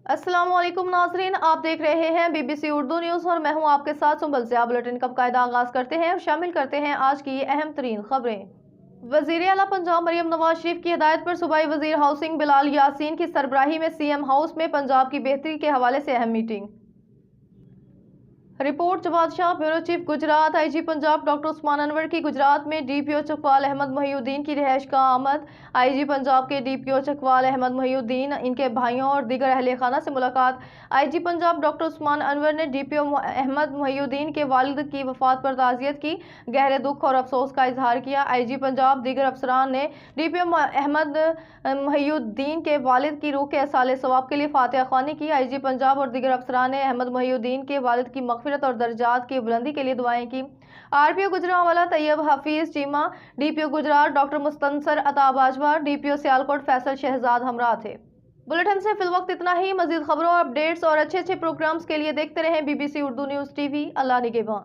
अस्सलाम वालेकुम नाज़रीन, आप देख रहे हैं BBC उर्दू न्यूज़ और मैं हूं आपके साथ सुंबल ज़िया। बुलेटिन का कायदा आगाज़ करते हैं और शामिल करते हैं आज की ये अहम तरीन खबरें। वज़ीर आला पंजाब मरियम नवाज शरीफ की हिदायत पर सूबाई वज़ीर हाउसिंग बिलाल यासीन की सरबराही में CM हाउस में पंजाब की बेहतरी के हवाले से अहम meeting. Report Jawad Shah, bureau chief Gujrat. IG Punjab doctor Usman Anwar की गुजरात में DPO चकवाल अहमद मोहिउद्दीन की रिहाइश का आमद। IG पंजाब के DPO चकवाल अहमद मोहिउद्दीन, इनके भाइयों और दीगर अहले खाना से मुलाकात। IG पंजाब डॉक्टर उस्मान अनवर ने DPO अहमद मोहिउद्दीन के वालिद की वफात पर ताज़ियत की, गहरे दुख और अफसोस का इजहार किया। IG पंजाब दीगर अफसरान ने DPO अहमद मोहिउद्दीन के वालिद की रूह के इसाले सवाब के लिए फातिहा ख्वानी की। IG पंजाब और दीगर अफसरान ने अहमद मोहिउद्दीन के वालिद की मग़फ़िरत और दर्जात की बुलंदी के लिए दुआएं की। RPO Gujranwala Tayyab Hafeez Cheema, DPO Gujrat doctor Mustansar Ata Bajwa, DPO Sialkot Faisal Shahzad हमरा थे। बुलेटिन से फिलवक्त इतना ही। मजीद खबरों, अपडेट्स और अच्छे अच्छे प्रोग्राम्स के लिए देखते रहें BBC उर्दू न्यूज़ TV। अल्लाह निगहबान।